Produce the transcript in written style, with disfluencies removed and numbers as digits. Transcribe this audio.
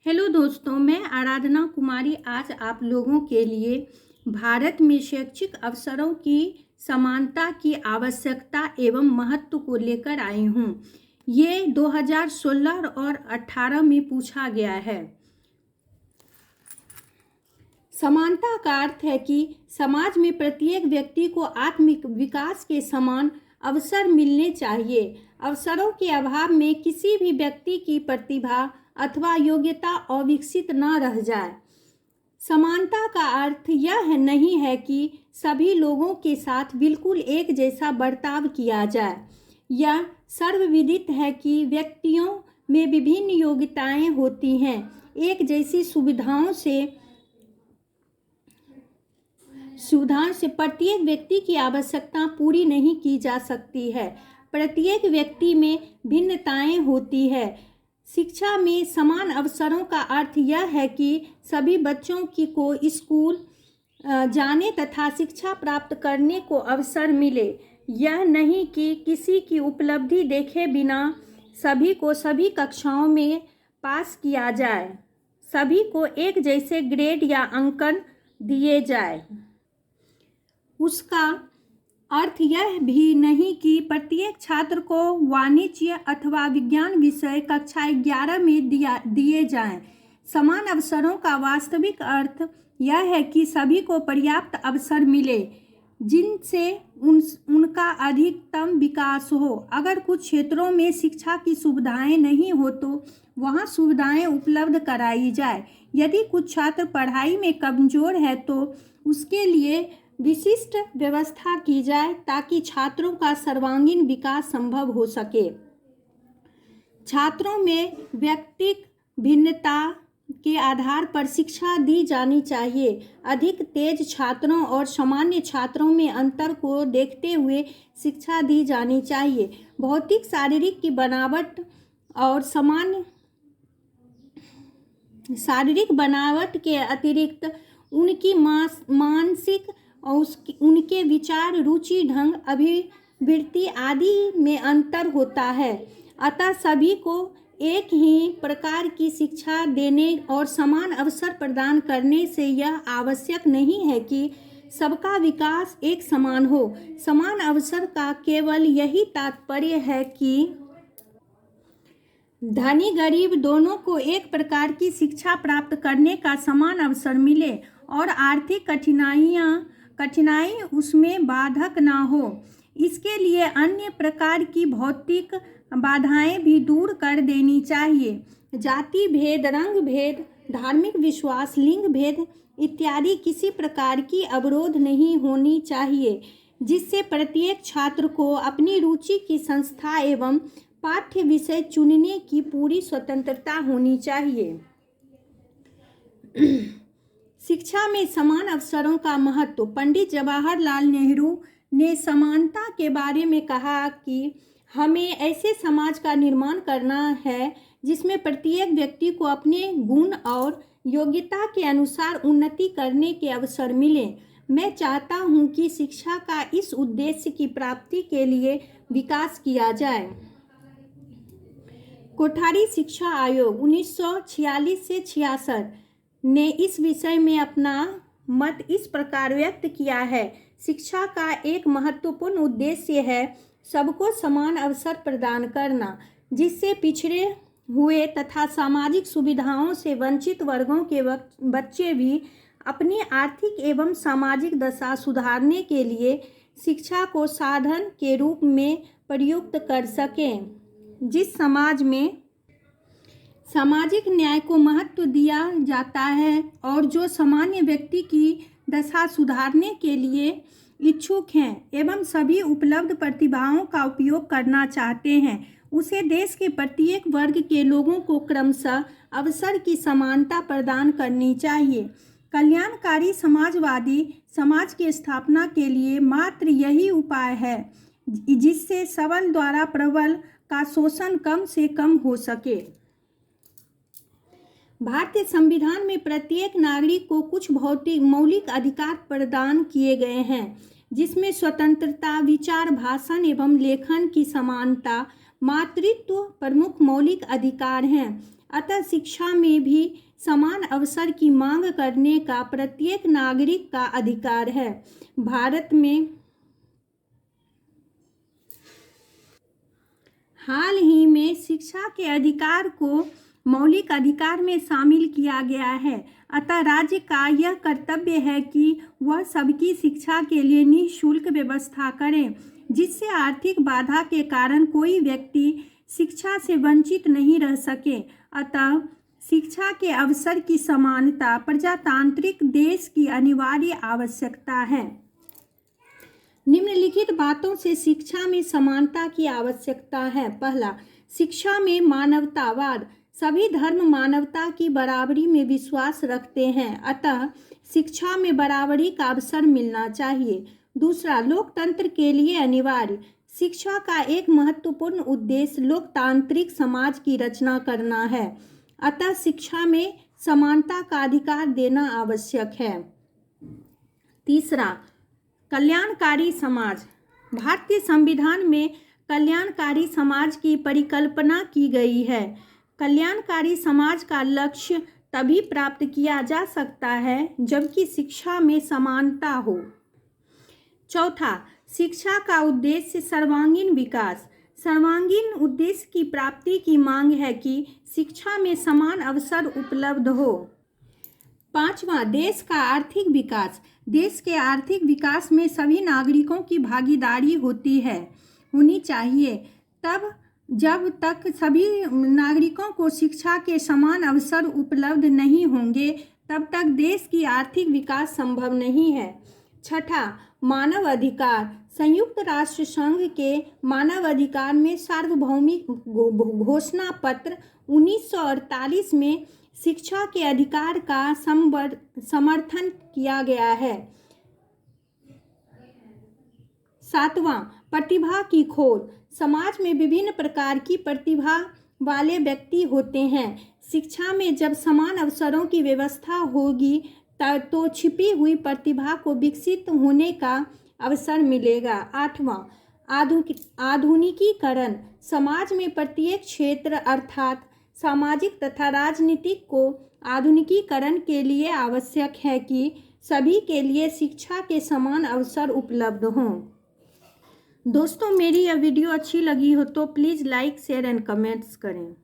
Hello दोस्तों, मैं आराधना कुमारी आज आप लोगों के लिए भारत में शैक्षिक अवसरों की समानता की आवश्यकता एवं महत्व को लेकर आई हूँ। ये 2016 और 18 में पूछा गया है। समानता का अर्थ है कि समाज में प्रत्येक व्यक्ति को आत्मिक विकास के समान अवसर मिलने चाहिए। अवसरों के अभाव में किसी भी व्यक्ति की प्रतिभा अथवा योग्यता अविकसित न रह जाए। समानता का अर्थ यह नहीं है कि सभी लोगों के साथ बिल्कुल एक जैसा बर्ताव किया जाए। यह सर्वविदित है कि व्यक्तियों में विभिन्न योग्यताएं होती हैं। एक जैसी सुविधाओं से प्रत्येक व्यक्ति की आवश्यकता पूरी नहीं की जा सकती है। प्रत्येक व्यक्ति में भिन्नताएं होती है। शिक्षा में समान अवसरों का अर्थ यह है कि सभी बच्चों को स्कूल जाने तथा शिक्षा प्राप्त करने को अवसर मिले। यह नहीं कि किसी की उपलब्धि देखे बिना सभी को सभी कक्षाओं में पास किया जाए, सभी को एक जैसे ग्रेड या अंकन दिए जाए। उसका अर्थ यह भी नहीं कि प्रत्येक छात्र को वाणिज्य अथवा विज्ञान विषय कक्षा 11 में दिए जाएं। समान अवसरों का वास्तविक अर्थ यह है कि सभी को पर्याप्त अवसर मिले जिनसे उनका अधिकतम विकास हो। अगर कुछ क्षेत्रों में शिक्षा की सुविधाएं नहीं हो तो वहां सुविधाएं उपलब्ध कराई जाए। यदि कुछ छात्र पढ़ाई में कमजोर है तो उसके लिए विशिष्ट व्यवस्था की जाए ताकि छात्रों का सर्वांगीण विकास संभव हो सके। छात्रों में व्यक्तिगत भिन्नता के आधार पर शिक्षा दी जानी चाहिए। अधिक तेज छात्रों और सामान्य छात्रों में अंतर को देखते हुए शिक्षा दी जानी चाहिए। भौतिक शारीरिक की बनावट और सामान्य शारीरिक बनावट के अतिरिक्त उनकी मानसिक और उनके विचार, रुचि, ढंग, अभिवृत्ति आदि में अंतर होता है। अतः सभी को एक ही प्रकार की शिक्षा देने और समान अवसर प्रदान करने से यह आवश्यक नहीं है कि सबका विकास एक समान हो। समान अवसर का केवल यही तात्पर्य है कि धनी गरीब दोनों को एक प्रकार की शिक्षा प्राप्त करने का समान अवसर मिले और आर्थिक कठिनाई उसमें बाधक ना हो। इसके लिए अन्य प्रकार की भौतिक बाधाएं भी दूर कर देनी चाहिए। जाति भेद, रंग भेद, धार्मिक विश्वास, लिंग भेद इत्यादि किसी प्रकार की अवरोध नहीं होनी चाहिए, जिससे प्रत्येक छात्र को अपनी रुचि की संस्था एवं पाठ्य विषय चुनने की पूरी स्वतंत्रता होनी चाहिए। शिक्षा में समान अवसरों का महत्व। पंडित जवाहरलाल नेहरू ने समानता के बारे में कहा कि हमें ऐसे समाज का निर्माण करना है जिसमें प्रत्येक व्यक्ति को अपने गुण और योग्यता के अनुसार उन्नति करने के अवसर मिले। मैं चाहता हूं कि शिक्षा का इस उद्देश्य की प्राप्ति के लिए विकास किया जाए। कोठारी शिक्षा आयोग 1946 से 66 ने इस विषय में अपना मत इस प्रकार व्यक्त किया है। शिक्षा का एक महत्वपूर्ण उद्देश्य है सबको समान अवसर प्रदान करना, जिससे पिछड़े हुए तथा सामाजिक सुविधाओं से वंचित वर्गों के बच्चे भी अपनी आर्थिक एवं सामाजिक दशा सुधारने के लिए शिक्षा को साधन के रूप में प्रयुक्त कर सकें। जिस समाज में सामाजिक न्याय को महत्व दिया जाता है और जो सामान्य व्यक्ति की दशा सुधारने के लिए इच्छुक हैं एवं सभी उपलब्ध प्रतिभाओं का उपयोग करना चाहते हैं, उसे देश के प्रत्येक वर्ग के लोगों को क्रमशः अवसर की समानता प्रदान करनी चाहिए। कल्याणकारी समाजवादी समाज की स्थापना के लिए मात्र यही उपाय है जिससे सबल द्वारा प्रबल का शोषण कम से कम हो सके। भारतीय संविधान में प्रत्येक नागरिक को कुछ भौतिक मौलिक अधिकार प्रदान किए गए हैं, जिसमें स्वतंत्रता, विचार, भाषण एवं लेखन की समानता, मातृत्व प्रमुख मौलिक अधिकार हैं। अतः शिक्षा में भी समान अवसर की मांग करने का प्रत्येक नागरिक का अधिकार है। भारत में हाल ही में शिक्षा के अधिकार को मौलिक अधिकार में शामिल किया गया है। अतः राज्य का यह कर्तव्य है कि वह सबकी शिक्षा के लिए निःशुल्क व्यवस्था करें, जिससे आर्थिक बाधा के कारण कोई व्यक्ति शिक्षा से वंचित नहीं रह सके। अतः शिक्षा के अवसर की समानता प्रजातांत्रिक देश की अनिवार्य आवश्यकता है। निम्नलिखित बातों से शिक्षा में समानता की आवश्यकता है। पहला, शिक्षा में मानवतावाद। सभी धर्म मानवता की बराबरी में विश्वास रखते हैं, अतः शिक्षा में बराबरी का अवसर मिलना चाहिए। दूसरा, लोकतंत्र के लिए अनिवार्य। शिक्षा का एक महत्वपूर्ण उद्देश्य लोकतांत्रिक समाज की रचना करना है, अतः शिक्षा में समानता का अधिकार देना आवश्यक है। तीसरा, कल्याणकारी समाज। भारतीय संविधान में कल्याणकारी समाज की परिकल्पना की गई है। कल्याणकारी समाज का लक्ष्य तभी प्राप्त किया जा सकता है जबकि शिक्षा में समानता हो। चौथा, शिक्षा का उद्देश्य सर्वांगीण विकास। सर्वांगीण उद्देश्य की प्राप्ति की मांग है कि शिक्षा में समान अवसर उपलब्ध हो। पांचवा, देश का आर्थिक विकास। देश के आर्थिक विकास में सभी नागरिकों की भागीदारी होनी चाहिए। जब तक सभी नागरिकों को शिक्षा के समान अवसर उपलब्ध नहीं होंगे, तब तक देश की आर्थिक विकास संभव नहीं है। छठा, मानव अधिकार। संयुक्त राष्ट्र संघ के मानव अधिकार में सार्वभौमिक घोषणा पत्र 1948 में शिक्षा के अधिकार का समर्थन किया गया है। सातवां, प्रतिभा की खोज। समाज में विभिन्न प्रकार की प्रतिभा वाले व्यक्ति होते हैं। शिक्षा में जब समान अवसरों की व्यवस्था होगी तो छिपी हुई प्रतिभा को विकसित होने का अवसर मिलेगा। आठवां, आधुनिकीकरण। समाज में प्रत्येक क्षेत्र अर्थात सामाजिक तथा राजनीतिक को आधुनिकीकरण के लिए आवश्यक है कि सभी के लिए शिक्षा के समान अवसर उपलब्ध हों। दोस्तों, मेरी यह वीडियो अच्छी लगी हो तो please like, share and comments करें।